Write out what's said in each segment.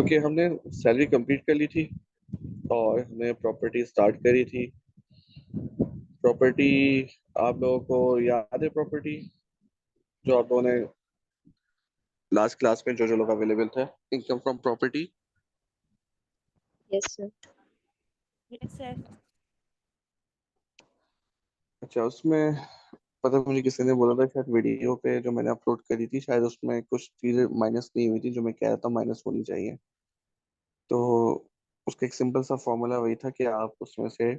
Okay, हमने salary complete कर ली थी और हमने प्रॉपर्टी स्टार्ट करी थी। प्रॉपर्टी, आप लोगों को याद है प्रॉपर्टी जो आप लोगों ने लास्ट क्लास में जो जो लोग अवेलेबल थे, income from property. Yes sir. Yes sir. अच्छा, उसमें पता मुझे किसी ने बोला था शायद वीडियो पे जो मैंने अपलोड करी थी, शायद उसमें कुछ चीजें माइनस नहीं हुई थी जो मैं कह रहा था माइनस होनी चाहिए। तो उसका एक सिंपल सा फॉर्मूला वही था कि आप उसमें से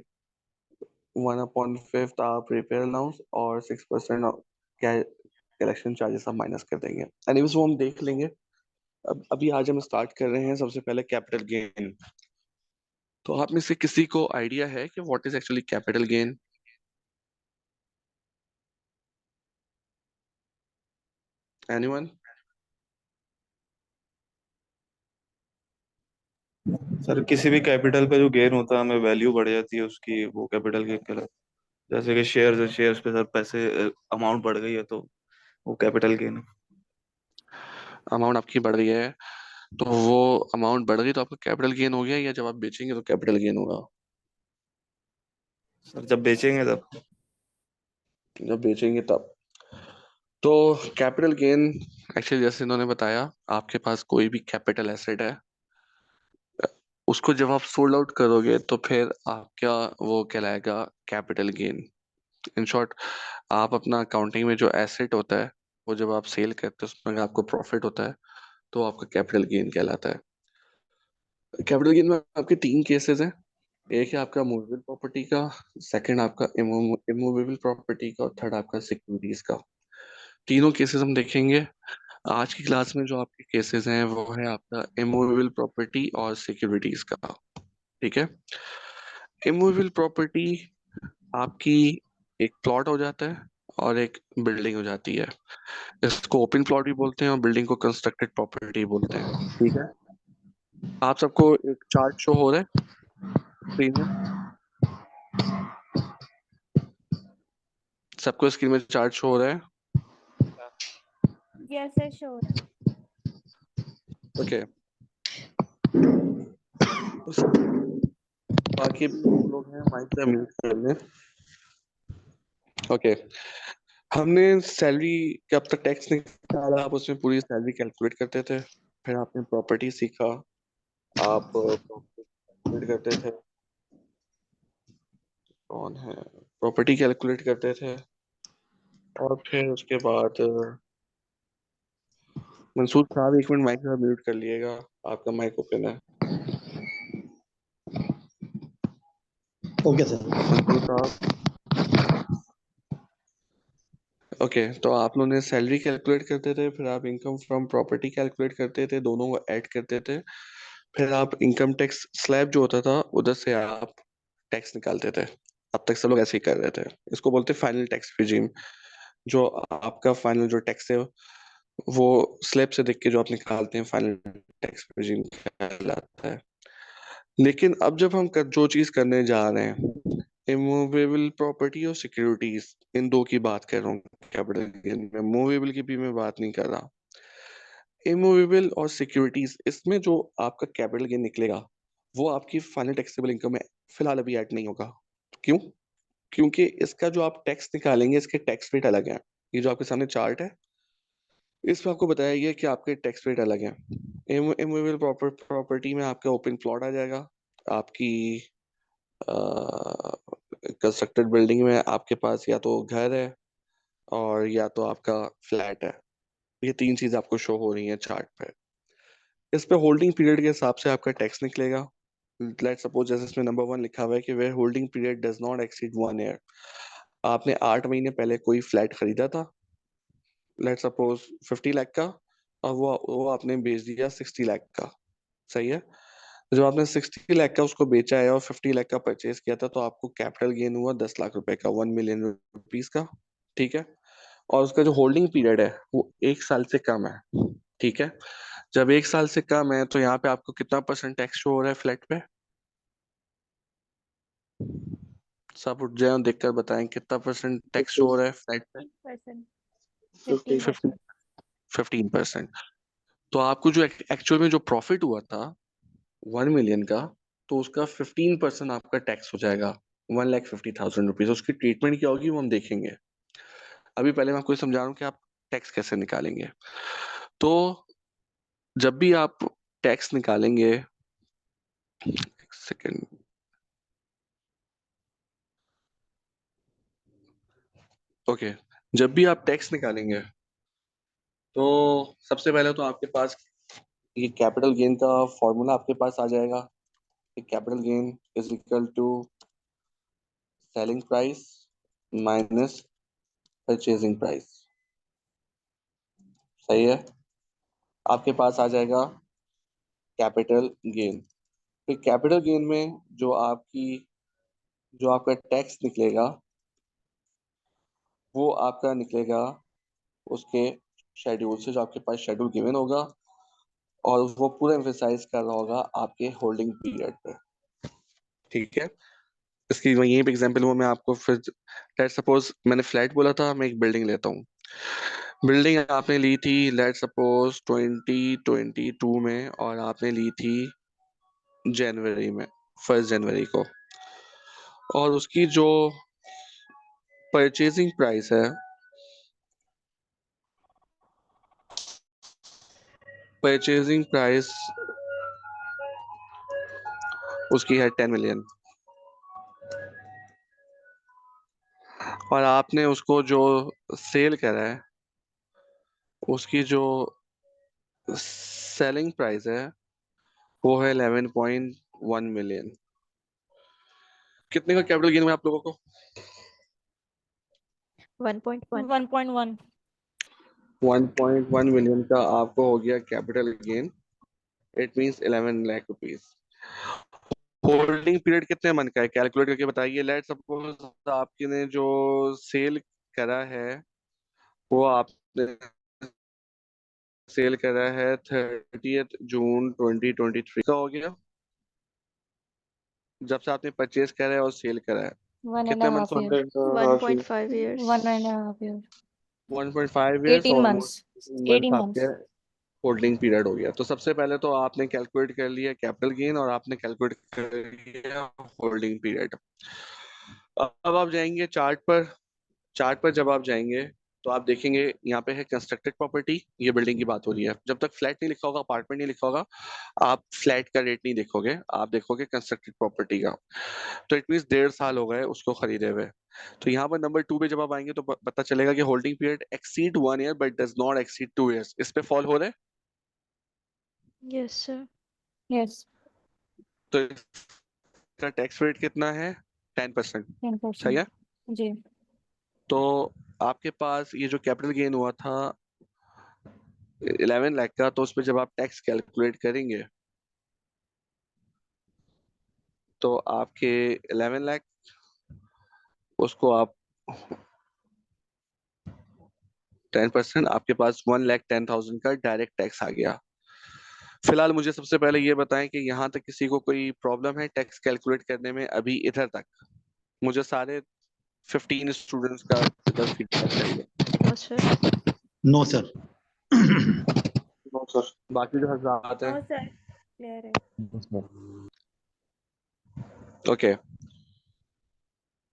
1/5 आप रिपेयर अलाउंस और 6% कलेक्शन चार्जेस आप माइनस कर देंगे। एनीवेज वो हम देख लेंगे। अब अभी आज हम स्टार्ट कर रहे हैं सबसे पहले कैपिटल गेन। तो आप में से किसी को आइडिया है कि what is actually capital gain? Anyone? Sir किसी भी कैपिटल पे जो गेन होता है हमें वैल्यू बढ़ जाती है उसकी, वो कैपिटल गेन कहलाता है। जैसे कि शेयर्स पे सर पैसे अमाउंट बढ़ गई है तो वो कैपिटल गेन है। अमाउंट आपकी बढ़ रही है तो वो अमाउंट बढ़ गई तो आपका कैपिटल गेन हो गया, या जब आप बेचेंगे तो कैपिटल गेन होगा? सर जब बेचेंगे तब। जब बेचेंगे तब। तो कैपिटल गेन एक्चुअली जैसे इन्होंने बताया, आपके पास कोई भी कैपिटल एसेट है, उसको जब आप सोल्ड आउट करोगे तो फिर आपका वो कहलाएगा कैपिटल गेन। इन शॉर्ट, आप अपना अकाउंटिंग में जो एसेट होता है वो जब आप सेल करते हो उसमें अगर आपको प्रॉफिट होता है तो आपका कैपिटल गेन कहलाता है। कैपिटल गेन में आपके तीन केसेस हैं। एक है आपका मूवेबल प्रॉपर्टी का, सेकंड आपका इमूवेबल प्रॉपर्टी का, और थर्ड आपका सिक्योरिटीज का। तीनों केसेस हम देखेंगे। आज की क्लास में जो आपके केसेस हैं वो है आपका इमूवेबल प्रॉपर्टी और सिक्योरिटीज का। ठीक है। इमूवेबल प्रॉपर्टी आपकी एक प्लॉट हो जाता है और एक बिल्डिंग हो जाती है। इसको ओपन प्लॉट भी बोलते हैं और बिल्डिंग को कंस्ट्रक्टेड प्रॉपर्टी बोलते हैं। ठीक है। आप सबको एक चार्ट शो हो रहा है स्क्रीन में? सबको स्क्रीन में चार्ट शो हो रहा है? Yes sir, sure. ओके। बाकी लोग हैं माइक से म्यूट कर लें। ओके। हमने सैलरी कब तक टैक्स निकाला, आप उसमें पूरी सैलरी कैलकुलेट करते थे। फिर आपने प्रॉपर्टी सीखा, आप कैलकुलेट करते थे। कौन है? प्रॉपर्टी कैलकुलेट करते थे। और फिर उसके बाद मंसूर साहब एक मिनट माइक का म्यूट कर लिएगा, आपका माइक ओपन है। Okay sir. Mansoor sahab. Okay, तो आप लोगों ने सैलरी कैलकुलेट करते थे, फिर आप इनकम फ्रॉम प्रॉपर्टी कैलकुलेट करते थे, दोनों को ऐड करते थे। फिर आप इनकम टैक्स स्लैब जो होता था उधर से आप टैक्स निकालते थे। अब तक सब लोग ऐसे ही कर रहे थे। इसको बोलते हैं फाइनल टैक्स रिजीम। जो आपका फाइनल जो टैक्स है वो स्लैब से देख के जो आप निकालते हैं फाइनल टैक्स रिजीम कहलाता है। लेकिन अब जब हम जो चीज करने जा रहे हैं, इमूवेबल प्रॉपर्टी और सिक्योरिटीज, इन दो की बात कर रहा हूँ कैपिटल गेन में। मूवेबल की भी मैं बात नहीं कर रहा। इमूवेबल और सिक्योरिटीज, इसमें जो आपका कैपिटल गेन निकलेगा वो आपकी फाइनल टैक्सेबल इनकम में फिलहाल अभी ऐड नहीं होगा। क्यों? क्योंकि इसका जो आप टैक्स निकालेंगे इसके टैक्स रेट अलग हैं। ये जो आपके सामने चार्ट है इसमें आपको बताया गया कि आपके टैक्स रेट अलग हैं। इमूवेबल प्रॉपर्टी में आपका ओपन प्लॉट आ जाएगा, आपकी कंस्ट्रक्टेड बिल्डिंग में आपके पास या तो घर है और या तो आपका फ्लैट है। ये तीन चीज आपको शो हो रही है चार्ट पे। इस पे होल्डिंग पीरियड के हिसाब से आपका टैक्स निकलेगा। लेट सपोज जैसे इसमें नंबर 1 लिखा हुआ है कि where holding period does not exceed 1 year. आपने 8 महीने पहले कोई फ्लैट खरीदा था, लेट सपोज 50 लाख का, और वो आपने बेच दिया 60 लाख का। सही है। जब आपने 60 लाख का उसको बेचा है और 50 लाख का परचेज किया था तो आपको कैपिटल गेन हुआ 10 लाख रुपए का, 1 मिलियन रुपीज का। ठीक है। और उसका जो होल्डिंग पीरियड है वो 1 साल से कम है। ठीक है। जब 1 साल से कम है तो यहाँ पे आपको कितना परसेंट टैक्स शो हो रहा है फ्लैट पे? सब उठ जाए और देखकर बताएं कितना परसेंट टैक्स शो हो रहा है फ्लैट पे? 15%। 15। 15%। 15%। तो आपको जो एक्चुअल में जो प्रॉफिट हुआ था 1 मिलियन का, तो उसका 15% आपका टैक्स हो जाएगा, 1,50,000 रुपीज। उसकी ट्रीटमेंट क्या होगी वो हम देखेंगे। अभी पहले मैं आपको ये समझा रहा हूँ कि आप टैक्स कैसे निकालेंगे। तो जब भी आप टैक्स निकालेंगे, एक सेकेंड, ओके, जब भी आप टैक्स निकालेंगे तो सबसे पहले तो आपके पास ये कैपिटल गेन का फॉर्मूला आपके पास आ जाएगा। Capital gain is equal to selling price minus purchasing price. सही है। आपके पास आ जाएगा कैपिटल गेन। फिर कैपिटल गेन में जो आपका टैक्स निकलेगा वो आपका निकलेगा उसके शेड्यूल से, जो आपके पास शेड्यूल गिवन होगा, और वो पूरा एम्फेसाइज कर रहा होगा आपके होल्डिंग पीरियड पे। ठीक है। इसकी मैं यही पे एग्जांपल हूँ, मैं आपको फिर लेट सपोज मैंने फ्लैट बोला था, मैं एक बिल्डिंग लेता हूँ। बिल्डिंग आपने ली थी लेट सपोज 2022 में, और आपने ली थी जनवरी में, 1 जनवरी को, और उसकी जो परचेजिंग प्राइस है, परचेजिंग प्राइस उसकी है 10 मिलियन, और आपने उसको जो सेल करा है उसकी जो सेलिंग प्राइस है वो है 11.1 मिलियन। कितने का कैपिटल गेन हुआ आप लोगों को? 1.1। 1.1। 1.1 मिलियन का आपको हो गया capital gain. It means 11 lakh rupees. Holding period कितने मंथ का है कैलकुलेट करके बताइए। लेट सपोज आपने ने जो सेल करा है वो आपने सेल करा है 30 जून 2023 का हो गया, जब से आपने परचेज करा है और सेल करा है। 1.5 कितने year। Months? 1.5 years। 1.5 year। 1.5 years, 18 months। Almost 18 18 months आपके months। होल्डिंग पीरियड हो गया। तो सबसे पहले तो आपने कैलकुलेट कर लिया कैपिटल गेन और आपने कैलकुलेट कर लिया होल्डिंग पीरियड। अब आप जाएंगे चार्ट पर। चार्ट पर जब आप जाएंगे तो आप देखेंगे यहाँ पे है कंस्ट्रक्टेड प्रॉपर्टी। ये बिल्डिंग की बात हो रही है। जब तक फ्लैट नहीं लिखा होगा, अपार्टमेंट नहीं लिखा होगा, आप फ्लैट का रेट नहीं देखोगे, आप देखोगे कंस्ट्रक्टेड प्रॉपर्टी का। तो इट मीन्स 1.5 साल हो गए उसको खरीदे हुए। तो यहाँ पर नंबर 2 पे जब आप आएंगे तो पता चलेगा कि holding period exceed 1 year but does not exceed 2 years. इस पे फॉल हो रहे हैं। Yes, sir। Yes। तो इसका टैक्स रेट कितना है? 10%। सही 10%। है। जी। तो आपके पास ये जो कैपिटल गेन हुआ था 11 लाख का, तो उस पर जब आप टैक्स कैलकुलेट करेंगे तो आपके 11 लाख, उसको आप 10%, आपके पास 1,10,000 का डायरेक्ट टैक्स आ गया। फिलहाल मुझे सबसे पहले ये बताएं कि यहाँ तक किसी को कोई प्रॉब्लम है टैक्स कैलकुलेट करने में? अभी इधर तक मुझे सारे 15 स्टूडेंट्स का इधर फीडबैक चाहिए। No, sir। No, sir। No sir. बाकी जो हजरात हैं। नो सर, क्लियर है। ओके।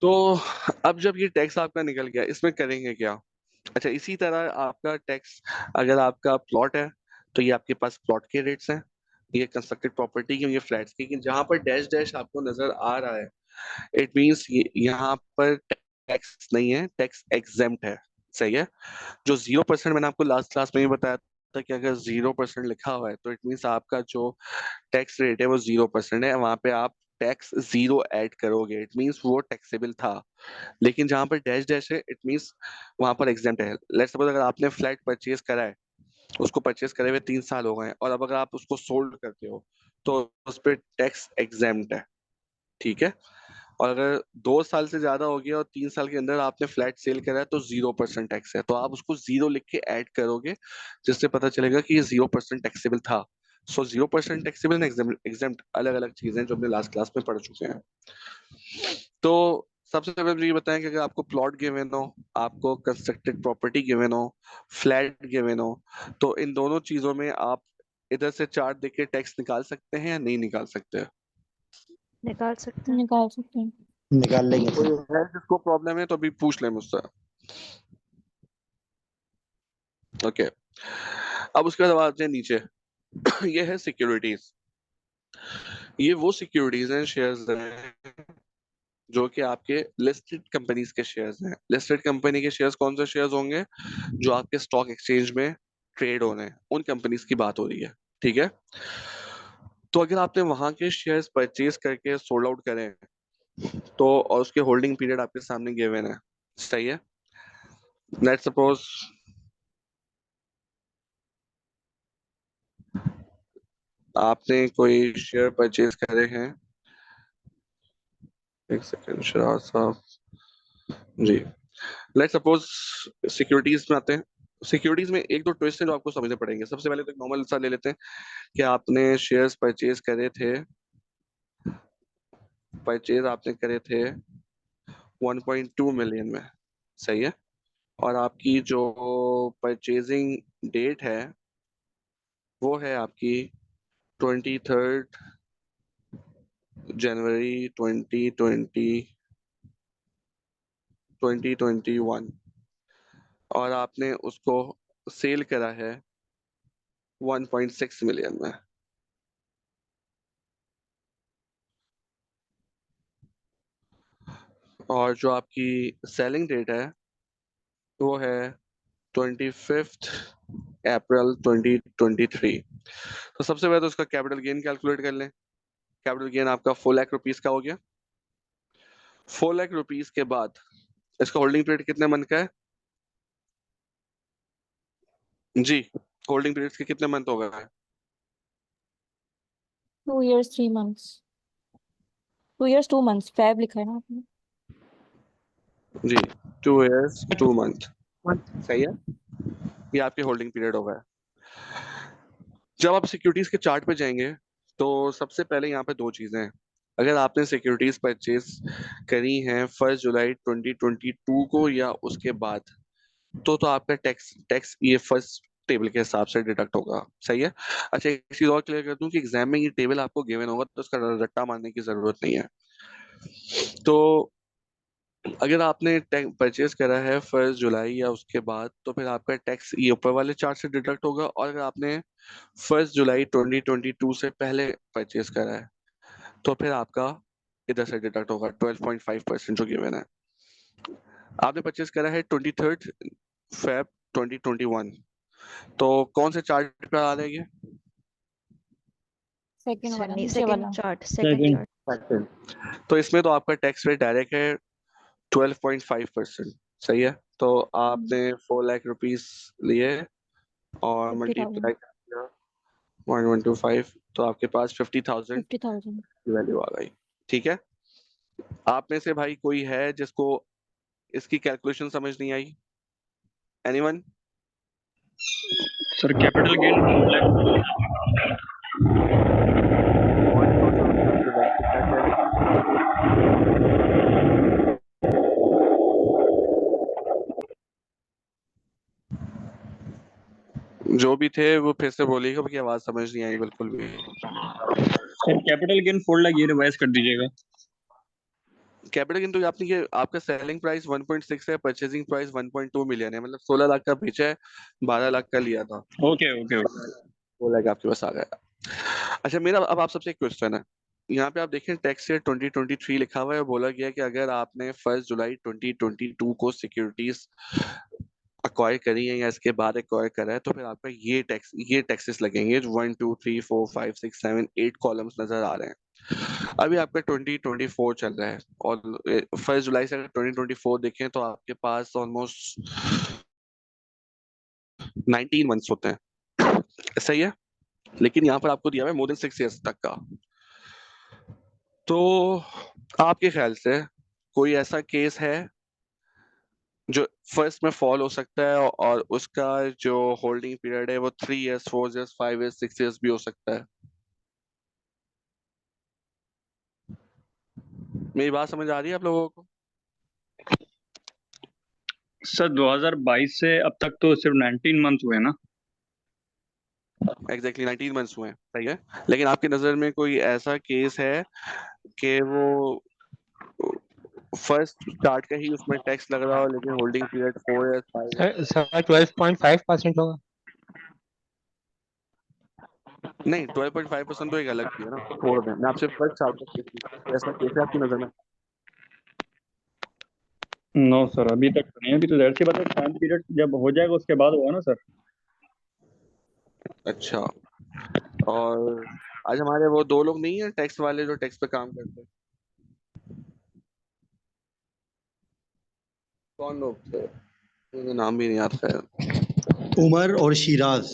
तो अब जब ये टैक्स आपका निकल गया, इसमें करेंगे क्या? अच्छा, इसी तरह आपका टैक्स, अगर आपका प्लॉट है तो ये आपके पास प्लॉट के रेट्स हैं, ये कंस्ट्रक्टेड प्रॉपर्टी की, ये फ्लैट्स की। जहां पर डैश डैश आपको नजर आ रहा है, इट मींस यहाँ पर टैक्स नहीं है, टैक्स एग्जेम्प्ट है। सही है। जो 0% मैंने आपको लास्ट क्लास में ही बताया था कि अगर 0% लिखा हुआ है तो इट मीन्स आपका जो टैक्स रेट है वो 0% है। वहां पे आप टैक्स जीरो ऐड करोगे, इट मीन्स वो टैक्सेबल था। लेकिन जहां पर डैश डैश है, इट मीन्स वहां पर एग्जेम्प्ट है। लेट्स सपोज अगर आपने फ्लैट परचेज करा है, उसको परचेज करे हुए 3 साल हो गए हैं, और अब अगर आप उसको सोल्ड करते हो तो उस पर टैक्स एग्जेम्प्ट है। ठीक है। और अगर 2 साल से ज्यादा हो गया और 3 साल के अंदर आपने फ्लैट सेल करा है तो 0% टैक्स है। तो आप उसको 0 लिख के ऐड करोगे, जिससे पता चलेगा कि ये 0% टैक्सेबल था। सो 0% टैक्सेबल एंड एग्जेम्प्ट अलग अलग चीजें जो हमने लास्ट क्लास में पढ़ चुके हैं। तो सबसे पहले मुझे ये बताएं कि अगर आपको प्लॉट गिवन हो, आपको कंस्ट्रक्टेड प्रॉपर्टी गिवन हो, फ्लैट गिवन हो, तो इन दोनों चीजों में आप इधर से चार्ट देख के टैक्स निकाल सकते हैं या नहीं निकाल सकते? निकाल सकते हैं। निकाल सकते हैं। निकाल लेंगे कोई सर। है जिसको प्रॉब्लम है तो अभी पूछ ले मुझसे। ओके, अब उसके बाद आते हैं नीचे। ये है सिक्योरिटीज। ये वो सिक्योरिटीज हैं, शेयर्स हैं जो कि आपके लिस्टेड कंपनीज के शेयर्स हैं। लिस्टेड कंपनी के शेयर्स कौन से शेयर्स होंगे? जो आपके स्टॉक एक्सचेंज में ट्रेड होने हैं, उन कंपनीज की बात हो रही है। ठीक है, तो अगर आपने वहां के शेयर्स परचेज करके सोल्ड आउट करें तो, और उसके होल्डिंग पीरियड आपके सामने गिवन है, सही है। लेट सपोज आपने कोई शेयर परचेज करे हैं, एक सेकंड शराब साहब जी। लेट सपोज सिक्योरिटीज में आते हैं। सिक्योरिटीज में एक दो ट्विस्ट है जो आपको समझने पड़ेंगे। सबसे पहले तो एक नॉर्मल सा ले लेते हैं कि आपने शेयर्स परचेज आपने करे थे 1.2 मिलियन में, सही है। और आपकी जो परचेजिंग डेट है वो है आपकी 23 जनवरी 2021, और आपने उसको सेल करा है 1.6 मिलियन में। और जो आपकी सेलिंग डेट है वो है 25 अप्रैल 2023। तो सबसे पहले तो उसका कैपिटल गेन कैलकुलेट कर लें। कैपिटल गेन आपका 4 लाख रुपीज का हो गया। 4 लाख रुपीज के बाद इसका होल्डिंग पीरियड कितने मंथ का है जी? होल्डिंग पीरियड के कितने मंथ हो गए हैं? 2 years 3 months। 2 years 2 months fab लिखा है ना आपने। जी, 2 years 2 month, सही है। ये आपके होल्डिंग पीरियड हो गए। जब आप सिक्योरिटीज के चार्ट पे जाएंगे तो सबसे पहले यहाँ पे दो चीजें हैं। अगर आपने सिक्योरिटीज परचेज करी हैं 1 जुलाई 2022 को या उसके बाद, तो आपका टैक्स टैक्स ये फर्स्ट टेबल के हिसाब से डिडक्ट होगा, सही है। अच्छा, एक चीज और क्लियर कर दूं कि एग्जाम में ये टेबल आपको गिवन होगा तो उसका रट्टा मारने की जरूरत नहीं है। तो अगर आपने परचेज करा है 1 जुलाई या उसके बाद, तो फिर आपका टैक्स ये ऊपर वाले चार्ट से डिडक्ट होगा। और अगर आपने 1 जुलाई 2022 से पहले परचेज करा है तो फिर आपका इधर से डिडक्ट होगा 12.5% जो गिवन है। आपने परचेज करा है 23 फेब 2021, तो कौन से चार्ट पे आ रहा है ये? सेकंड वाला नीचे सेकंड वाला। Chart, second chart. तो इसमें तो आपका टैक्स रेट डायरेक्ट है 12.5%, सही है। तो आपने 4 लाख रुपीज लिए और 50,000। मल्टीप्लाई किया 1125, तो आपके पास 50,000 50,000। की वैल्यू आ गई। ठीक है, आप में से भाई कोई है जिसको इसकी कैलकुलेशन समझ नहीं आई? एनीवन? सर कैपिटल गेन जो भी थे वो फिर से बोलिएगा क्योंकि आवाज समझ नहीं आई बिल्कुल भी। सर कैपिटल गेन 4 लाख ये रिवाइज कर दीजिएगा। कैपिटल गेन तो आपने ये आपका सेलिंग प्राइस 1.6 है, परचेजिंग प्राइस 1.2 मिलियन है, मतलब 16 लाख का बेचा है, 12 लाख का लिया था, ओके ओके ओके। 4 लाख आपके पास आ गया। अच्छा, मेरा अब आप सबसे एक क्वेश्चन है। यहाँ पे आप देखें टैक्स ईयर 2023 लिखा हुआ है। बोला गया कि अगर आपने 1 जुलाई 2022 को सिक्योरिटीज अक्वायर करी है या इसके बाद अक्वायर करा है तो फिर आपका ये टैक्सेस लगेंगे। 1 2 3 4 5 6 7 8 कॉलम्स नजर आ रहे हैं। अभी आपका 2024 चल रहा है और 1 जुलाई से अगर 2024 देखें तो आपके पास ऑलमोस्ट 19 मंथ्स होते हैं, सही है। लेकिन यहाँ पर आपको दिया हुआ है मोर देन 6 ईयर्स तक का। तो आपके ख्याल से कोई ऐसा केस है जो फर्स्ट में फॉल हो सकता है और उसका जो होल्डिंग पीरियड है वो 3 इयर्स 4 इयर्स 5 इयर्स 6 इयर्स भी हो सकता है? मेरी बात समझ आ रही है आप लोगों को? सर 2022 से अब तक तो सिर्फ 19 मंथ हुए ना। एग्जैक्टली 19 मंथ्स हुए हैं, सही है। लेकिन आपकी नजर में कोई ऐसा केस है कि वो फर्स्ट स्टार्ट का ही उसमें टैक्स लग रहा हो, लेकिन holding period 4 years 5 years? Sir 12.5% होगा। नहीं, 12.5% तो एक अलग चीज है ना, छोड़ दें। मैं आपसे फर्स्ट स्टार्ट का केस पूछ रहा हूँ, ऐसा केस है आपकी नजर में? नो सर, अभी तक तो नहीं। अभी तो जाहिर सी बात है, टाइम पीरियड जब हो जाएगा उसके बाद होगा ना सर। अच्छा। और आज हमारे वो दो लोग नहीं है टैक्स वाले जो टैक्स पे काम करते हैं, कौन लोग थे? मुझे नाम भी नहीं याद। खैर, उमर और शिराज।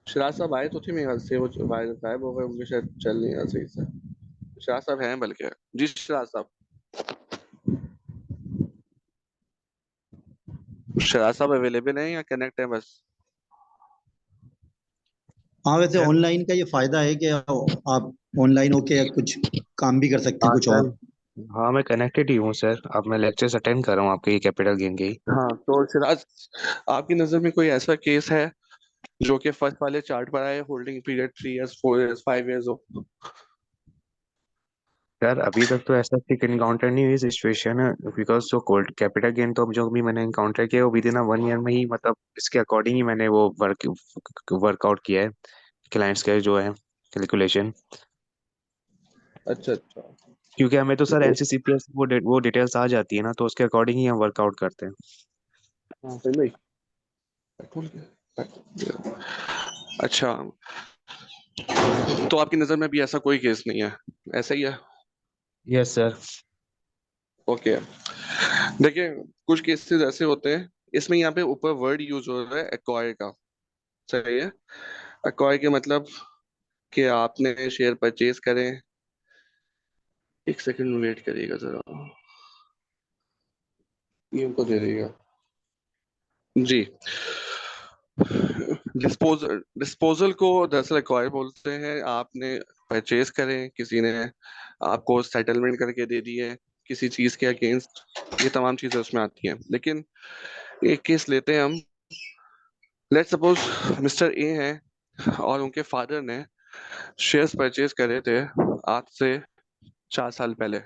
शराज साहब आए तो थे मेरे ख्याल से, वो गायब हो गए, उनके शायद चल नहीं रहा सही से। शराज साहब हैं बल्कि। जी शराज साहब। शराज साहब अवेलेबल हैं या कनेक्ट है बस? हाँ, वैसे सर ऑनलाइन का ये फायदा है कि आप ऑनलाइन होके कुछ काम भी कर सकते हैं हाँ कुछ सर, और। हाँ मैं कनेक्टेड ही हूँ सर। अब मैं लेक्चर्स अटेंड कर रहा हूँ आपके, ये कैपिटल गेन के ही। हाँ तो शराज, आपकी नजर में कोई ऐसा केस है जो कि फर्स्ट वाले चार्ट पर आए, holding period 3 years 4 years 5 years हो? सर अभी तक तो ऐसा ठीक इनकाउंटर नहीं हुई सिचुएशन है, बिकॉज जो कोल्ड कैपिटल गेन तो जो भी मैंने इनकाउंटर किया वो विद इन 1 ईयर में ही, मतलब इसके अकॉर्डिंग ही मैंने वो वर्कआउट किया है क्लाइंट्स के जो है कैलकुलेशन। अच्छा अच्छा। क्योंकि हमें तो सर तो एनसीसीपीएस वो डिटेल्स आ जाती है ना, तो उसके अकॉर्डिंग ही हम वर्कआउट करते हैं। हाँ सही भाई। पेट्रोल अच्छा, तो आपकी नजर में भी ऐसा कोई केस नहीं है, ऐसा ही है? Yes sir. ओके। देखिए, कुछ केसेस ऐसे होते हैं, इसमें यहाँ पे ऊपर वर्ड यूज हो रहा है एक्वायर का, सही है। एक्वायर के मतलब कि आपने शेयर परचेज करें। एक सेकंड वेट करिएगा जरा, ये उनको दे देगा। जी। डिस्पोजल को दरअसल एक्वायर बोलते हैं। आपने परचेज करें, किसी ने आपको सेटलमेंट करके दे दी है किसी चीज के अगेंस्ट, ये तमाम चीजें उसमें आती हैं। लेकिन एक केस लेते हैं हम। लेट सपोज मिस्टर ए हैं और उनके फादर ने शेयर्स परचेज करे थे आज से 4 साल पहले,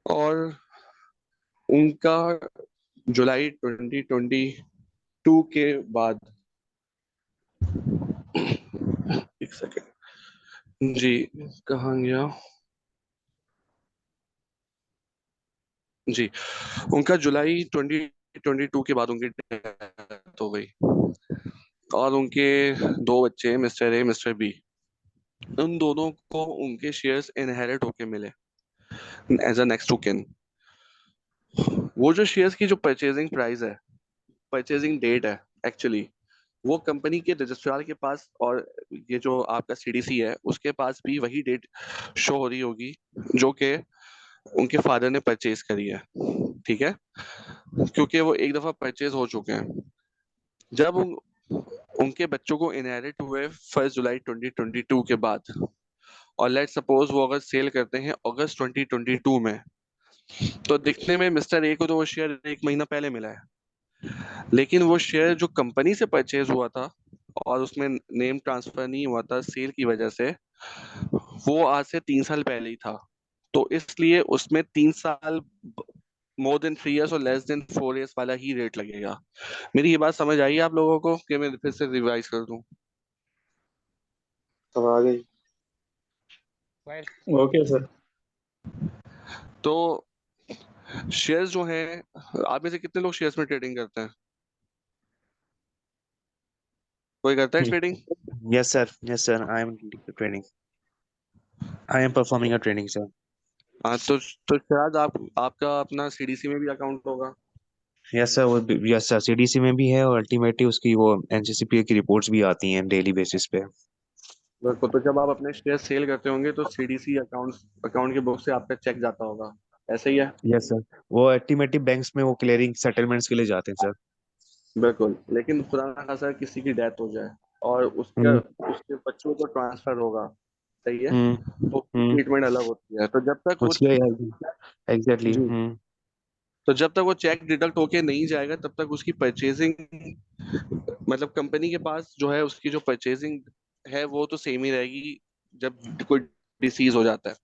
और उनका जुलाई 2022 के बाद, एक सेकेंड जी, कहाँ गया जी, उनका जुलाई 2022 के बाद उनकी डेथ हो गई, और उनके दो बच्चे हैं, मिस्टर ए मिस्टर बी। उन दोनों को उनके शेयर्स इनहेरिट होके मिले एज अ नेक्स्ट टू किन। वो जो शेयर्स की जो परचेजिंग प्राइस है, परचेजिंग डेट है एक्चुअली, वो कंपनी के रजिस्ट्रार के पास और ये जो आपका सीडीसी है उसके पास भी वही डेट शो हो रही होगी जो कि उनके फादर ने परचेज करी है, ठीक है, क्योंकि वो एक दफा परचेज हो चुके हैं। जब उनके बच्चों को इनहेरिट हुए 1 जुलाई 2022 के बाद, और लेट सपोज वो अगर सेल करते हैं अगस्त 2022 में, तो दिखने में मिस्टर ए को तो वो शेयर 1 महीना पहले मिला है, लेकिन वो शेयर जो कंपनी से परचेज हुआ था और उसमें नेम ट्रांसफर नहीं हुआ था सेल की वजह से, वो आज से 3 साल पहले ही था। तो इसलिए उसमें 3 साल, मोर देन 3 इयर्स और लेस देन 4 इयर्स वाला ही रेट लगेगा। मेरी ये बात समझ आई आप लोगों को कि मैं फिर से रिवाइज कर दूं? सब आ गई। Okay sir. तो शेयर्स जो हैं, आप में से कितने लोग शेयर्स में ट्रेडिंग करते हैं? कोई करता है trading? Yes sir, yes sir, I am training, I am performing a training sir. हाँ तो शायद आपका अपना सीडीसी में भी अकाउंट होगा। यस सर, वो यस सर सीडीसी में भी है, और अल्टीमेटली उसकी वो एनसीसीपीए की रिपोर्ट्स भी आती हैं डेली बेसिस पे। बिल्कुल, तो जब आप अपने शेयर सेल करते होंगे तो सीडीसी अकाउंट के बुक से आपका चेक जाता होगा, ऐसे ही है? यस सर, वो अल्टीमेटली बैंक्स में वो क्लियरिंग सेटलमेंट्स के लिए जाते हैं सर। बिल्कुल, लेकिन खुदा ना खासा किसी की डेथ हो जाए और उसका हम्म उसके बच्चों को ट्रांसफर होगा, सही है, हम्म तो उसकी हम्म ट्रीटमेंट अलग होती है। तो जब तक वो उसके एग्जैक्टली जी, तो जब तक वो चेक डिडक्ट होके नहीं जाएगा तब तक उसकी परचेजिंग मतलब कंपनी के पास जो है उसकी जो परचेजिंग है वो तो सेम ही रहेगी जब कोई डिसीज हो जाता है।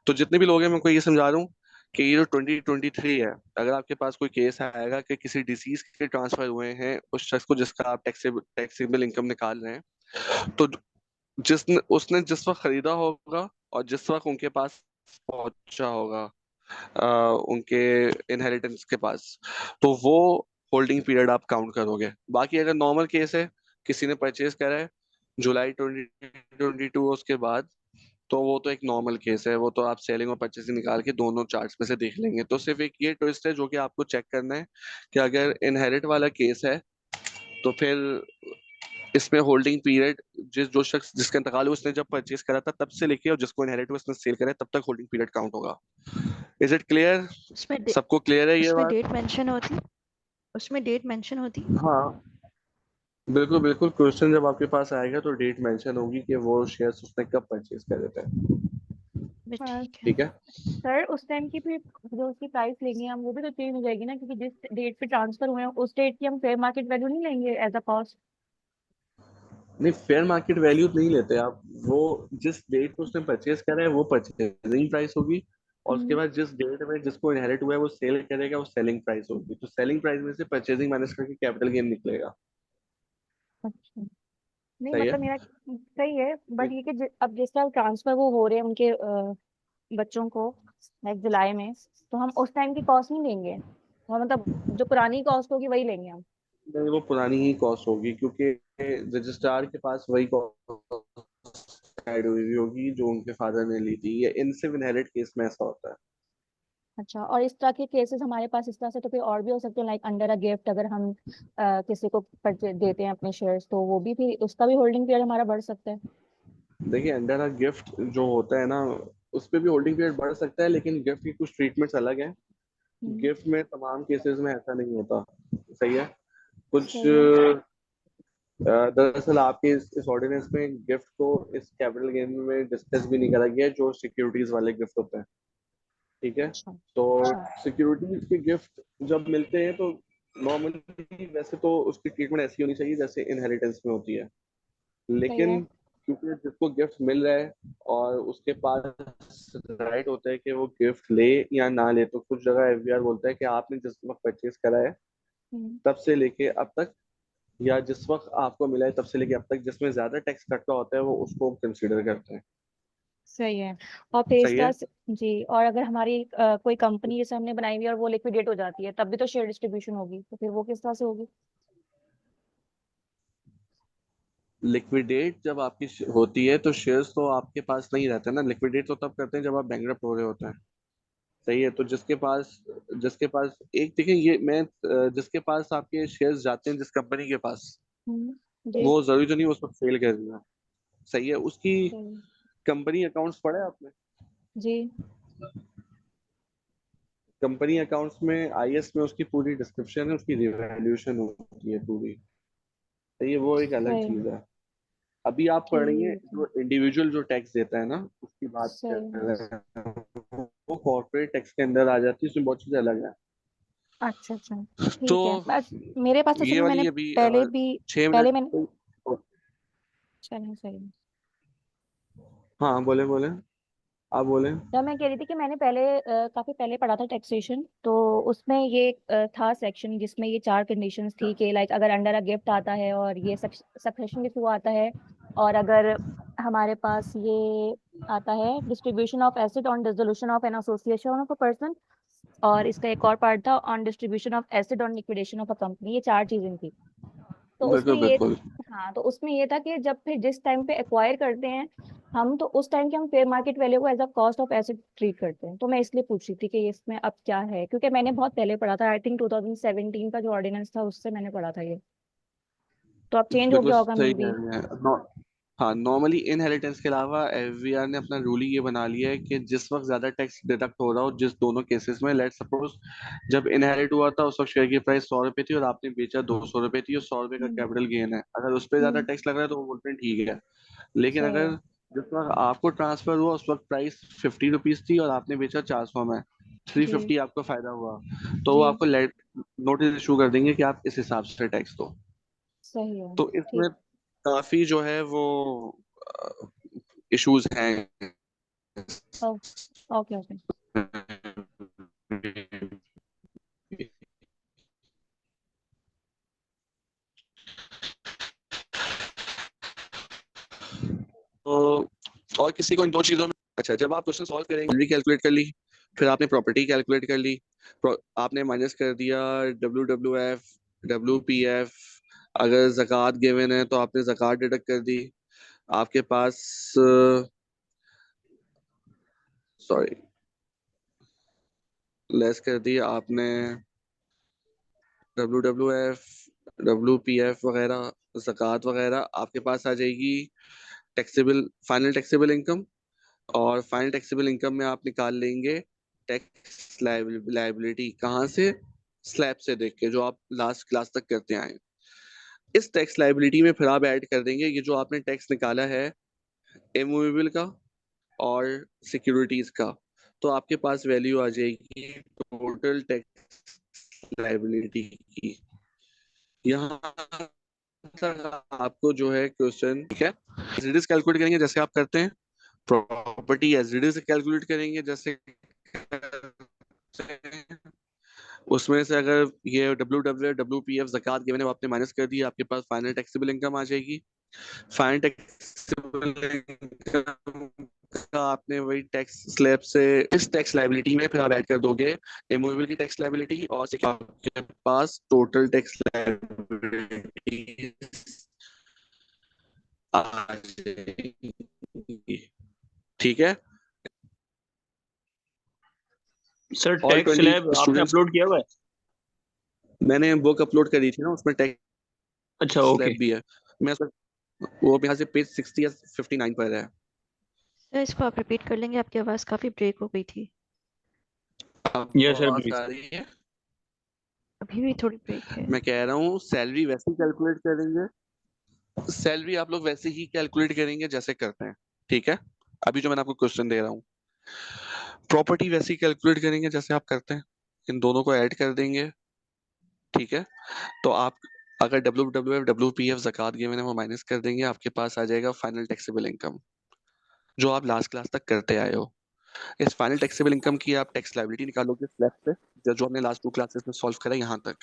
तो जितने भी लोग हैं मैं उनको ये समझा रहा हूँ कि ये जो 2023 है, अगर आपके पास कोई केस आएगा कि किसी डिसीज के ट्रांसफर हुए हैं उस शख्स को जिसका आप टैक्सेबल इनकम निकाल रहे हैं, तो जिसने उसने जिस वक्त खरीदा होगा और जिस वक्त उनके पास पहुंचा होगा उनके इनहेरिटेंस के पास, तो वो होल्डिंग पीरियड आप काउंट करोगे। बाकी अगर नॉर्मल केस है, किसी ने परचेज करा है जुलाई 2022 उसके बाद, तो वो तो एक नॉर्मल केस है, वो तो आप सेलिंग और परचेसिंग निकाल के दोनों चार्ट्स में से देख लेंगे। तो सिर्फ एक ये ट्विस्ट है जो कि आपको चेक करना है कि अगर इनहेरिट वाला केस है तो फिर इसमें होल्डिंग पीरियड जो शख्स जिसका इंतकाल हुआ उसने जब परचेज करा था तब से लेके और जिसको इनहेरिट हुआ उसने सेल करा है तब तक होल्डिंग पीरियड काउंट होगा। Is it clear? उसमें सबको क्लियर है ये उसमें बात? डेट मेंशन होती, उसमें डेट मेंशन होती। हाँ बिल्कुल बिल्कुल, क्वेश्चन जब आपके पास आएगा तो डेट मेंशन होगी कि वो शेयर्स उसने कब परचेज करे थे। हाँ ठीक है। ठीक है। सर, उस टाइम की फिर जो उसकी प्राइस लेंगे हम वो भी तो चेंज हो जाएगी ना, क्योंकि जिस डेट पे ट्रांसफर हुए हैं उस डेट की हम फेयर मार्केट वैल्यू नहीं लेंगे एज अ कॉस्ट। नहीं, फेयर मार्केट वैल्यू नहीं लेते आप। वो जिस डेट को उसने परचेज करा है वो परचेजिंग प्राइस होगी, और उसके बाद जिस डेट में जिसको इनहेरिट हुआ है वो सेल करेगा वो सेलिंग प्राइस होगी। तो सेलिंग प्राइस में से परचेजिंग माइनस करके कैपिटल गेन निकलेगा। अच्छा, नहीं सही है। मतलब मेरा सही है, बट ये कि अब जिस टाइम ट्रांसफर वो हो रहे हैं उनके बच्चों को लाइक जुलाई में, तो हम उस टाइम की कॉस्ट नहीं लेंगे, हम मतलब जो पुरानी कॉस्ट होगी वही लेंगे हम। नहीं, वो पुरानी ही कॉस्ट होगी क्योंकि रजिस्ट्रार के पास वही कॉस्ट ऐड हुई हुई होगी जो उनके फादर ने ली थी। ये इनसिव इनहेरिट केस में ऐसा होता है। अच्छा, और इस तरह के केसेस हमारे पास इस तरह से तो फिर और भी हो सकते हैं, लाइक अंडर अ गिफ्ट अगर हम किसी को देते हैं अपने शेयर्स, तो वो भी उसका भी होल्डिंग पीरियड हमारा बढ़ सकता है। देखिए, अंडर अ गिफ्ट जो होता है ना, उस पे भी होल्डिंग पीरियड बढ़ सकता है, लेकिन गिफ्ट की कुछ ट्रीटमेंट्स अलग हैं। हम्म, गिफ्ट में तमाम केसेस में ऐसा नहीं होता। सही है। कुछ सही है। दरअसल आपके इस ऑर्डिनेंस में गिफ्ट को इस कैपिटल गेन में डिस्कस भी नहीं करा गया जो सिक्योरिटीज वाले गिफ्ट होते हैं। ठीक है। अच्छा। तो अच्छा। सिक्योरिटीज के गिफ्ट जब मिलते हैं तो नॉर्मली वैसे तो उसकी ट्रीटमेंट ऐसी होनी चाहिए जैसे इनहेरिटेंस में होती है, सही है। लेकिन क्योंकि जिसको गिफ्ट मिल रहा है और उसके पास राइट होता है कि वो गिफ्ट ले या ना ले, तो कुछ जगह एफबीआर बोलता है कि आपने जिस वक्त परचेज करा है हम्म, तब से लेके अब तक, या जिस वक्त आपको मिला है तब से लेके अब तक, जिसमें ज्यादा टैक्स कटता होता है वो उसको कंसीडर करते हैं। सही है। और फिर इस सही तरह है। से जी, और अगर हमारी कोई कंपनी जैसे हमने बनाई हुई है और वो लिक्विडेट हो जाती है तब भी तो शेयर डिस्ट्रीब्यूशन होगी, तो फिर वो किस तरह से होगी? लिक्विडेट जब आपकी होती है तो शेयर्स तो आपके पास नहीं रहते ना। लिक्विडेट तो तब करते हैं जब आप बैंकरप्ट हो रहे होते हैं। सही है। तो जिसके पास एक देखिए, ये मैं जिसके पास आपके शेयर्स जाते हैं जिस कंपनी के पास, जी। वो जरूरी तो नहीं उस वक्त सेल कर देना। सही है। उसकी सही। कंपनी अकाउंट्स पढ़े आपने? जी। कंपनी अकाउंट्स में आईएस में उसकी पूरी डिस्क्रिप्शन है, उसकी रिवैल्यूएशन होती है पूरी। सही है। वो एक अलग सही। चीज है। अभी आप पढ़ रही हैं ठीक है। जो इंडिविजुअल जो टैक्स देता है ना उसकी बात कर सही। रहे हैं, वो कॉर्पोरेट टैक्स के अंदर आ जाती है, उसमें बहुत चीजें अलग है। अच्छा अच्छा, तो ठीक है। बस मेरे पास तो ये चलिए, मैंने वाली अभी पहले भी 6 मिनट। पहले मैंने चलिए सही है। हाँ बोले बोले, आप बोले। तो मैं कह रही थी कि मैंने पहले काफी पहले पढ़ा था टैक्सेशन, तो उसमें ये था सेक्शन जिसमें ये चार कंडीशंस थी कि लाइक अगर अंडर अ गिफ्ट आता है और ये सक्सेशन के थ्रू आता है, और अगर हमारे पास ये आता है distribution of asset on dissolution of an association of a person, और इसका एक और पार्ट था on distribution of asset on liquidation of a company. ये चार चीजें थी। तो उसमें बिल्कुल ये बिल्कुल। हाँ, तो उसमें ये था कि जब फिर जिस टाइम पे एक्वायर करते हैं हम, तो उस टाइम के हम फेयर मार्केट वैल्यू को as a cost of asset treat करते हैं। तो मैं इसलिए पूछ रही थी कि इसमें अब क्या है, क्योंकि मैंने बहुत पहले पढ़ा था, आई थिंक 2017 का जो ऑर्डिनेंस था उससे मैंने पढ़ा था ये, तो अब चेंज हो बिल्कुल गया होगा सही मे कह बी। रहे हैं। हाँ, नॉर्मली इनहेरिटेंस के अलावा एफबीआर ने अपना रूल ही ये बना लिया है कि जिस वक्त ज्यादा टैक्स डिडक्ट हो रहा हो, जिस दोनों केसेस में, लेट सपोज जब इनहेरिट हुआ था उस वक्त शेयर की प्राइस 100 रुपए थी और आपने बेचा 200 रुपए थी और 100 रुपए का हम्म। कैपिटल गेन है, अगर उस पर ज्यादा हम्म। टैक्स लग रहा है तो वो बोलते हैं ठीक है। लेकिन सही अगर है। जिस वक्त आपको ट्रांसफर हुआ उस वक्त प्राइस 50 रुपीज थी और आपने बेचा 400 में, थ्री जी। फिफ्टी आपको फायदा हुआ, तो वो जी। आपको लेट नोटिस इशू कर देंगे कि आप इस हिसाब से टैक्स दो। सही है। तो इसमें ठीक। काफी जो है वो इश्यूज हैं। Okay okay. तो और किसी को इन दो चीजों में, अच्छा जब आप क्वेश्चन सॉल्व करेंगे, सैलरी कैलकुलेट कर ली, फिर आपने प्रॉपर्टी कैलकुलेट कर ली, आपने माइनस कर दिया WWF, WPF, अगर ज़कात गिवन है तो आपने ज़कात डिडक्ट कर दी, आपके पास सॉरी लेस कर दी आपने WWF, WPF वगैरह, ज़कात वगैरह, आपके पास आ जाएगी टैक्सेबल, फाइनल टैक्सेबल इनकम। और फाइनल टैक्सेबल इनकम में आप निकाल लेंगे टैक्स लाइबिलिटी, कहाँ से? स्लैब से देख के, जो आप लास्ट क्लास तक करते आए हैं। इस टैक्स लाइबिलिटी में फिर आप ऐड कर देंगे ये जो आपने टैक्स निकाला है इमूवेबल का और सिक्योरिटीज का, तो आपके पास वैल्यू आ जाएगी टोटल टैक्स लाइबिलिटी की। यहाँ तक आपको जो है क्वेश्चन, ठीक है, एज इट इज कैलकुलेट करेंगे जैसे आप करते हैं, property as it is calculate करेंगे जैसे उसमें से अगर ये WPF ज़कात गिवन है वो आपने माइनस कर दिया, आपके पास फाइनल टैक्सेबल इनकम आ जाएगी। फाइनल टैक्सेबल इनकम का आपने वही टैक्स स्लैब से इस टैक्स लायबिलिटी में फिर आप ऐड कर दोगे इमूवेबल की टैक्स लायबिलिटी, और आपके पास टोटल टैक्स लायबिलिटी आ जाएगी। ठीक है। सर ऑल टैक्स 20 स्लैब आपने स्टूडेंट्स, अपलोड किया हुआ है? मैंने बुक अपलोड करी थी ना, उसमें टैक्स अच्छा ओके। स्लैब भी है। मैं सर वो यहाँ से पेज 60 या 59 पर है। सर इसको आप रिपीट कर लेंगे, आपकी आवाज़ काफ़ी ब्रेक हो गई थी। आपको यस सर आवाज प्लीज। आ रही है? अभी भी थोड़ी ब्रेक है। मैं कह रहा हूँ सैलरी वैसे ही कैलकुलेट करेंगे, सैलरी आप लोग वैसे ही कैलकुलेट करेंगे जैसे करते हैं, ठीक है। अभी जो मैंने आपको क्वेश्चन दे रहा हूँ, प्रॉपर्टी वैसे ही कैलकुलेट करेंगे जैसे आप करते हैं, इन दोनों को ऐड कर देंगे, ठीक है। तो आप अगर WWF WPF ज़कात गिवन है वो माइनस कर देंगे, आपके पास आ जाएगा फाइनल टैक्सेबल इनकम, जो आप लास्ट क्लास तक करते आए हो। इस फाइनल टैक्सेबल इनकम की आप टैक्स लायबिलिटी निकालोगे स्लैब से, जो हमने लास्ट 2 क्लासेस में सॉल्व करा यहाँ तक।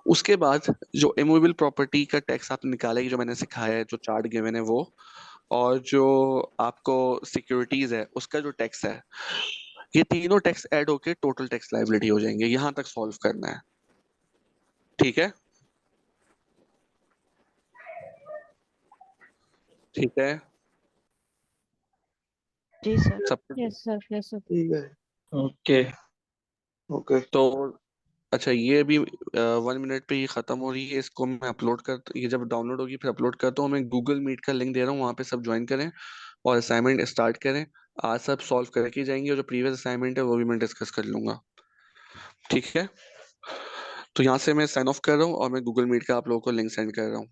उसके बाद जो इमूवेबल प्रॉपर्टी का टैक्स आपने निकाला है, जो मैंने सिखाया है, जो चार्ट गिवन है वो, और जो आपको सिक्योरिटीज है उसका जो टैक्स है, ये तीनों टैक्स ऐड होके टोटल टैक्स लायबिलिटी हो जाएंगे। यहाँ तक सॉल्व करना है, ठीक है। ठीक है जी सर। सब। Yes sir yes sir. ठीक है। ओके। ओके। तो अच्छा, ये अभी 1 मिनट पे ये खत्म हो रही है, इसको मैं अपलोड कर, ये जब डाउनलोड होगी फिर अपलोड करता हूँ। मैं गूगल मीट का लिंक दे रहा हूँ, वहाँ पे सब ज्वाइन करें और असाइनमेंट स्टार्ट करें। आज सब सॉल्व करके जाएंगे, और जो प्रीवियस असाइनमेंट है वो भी मैं डिस्कस कर लूंगा, ठीक है। तो यहाँ से मैं साइन ऑफ कर रहा हूँ और मैं गूगल मीट का आप लोगों को लिंक सेंड कर रहा हूँ।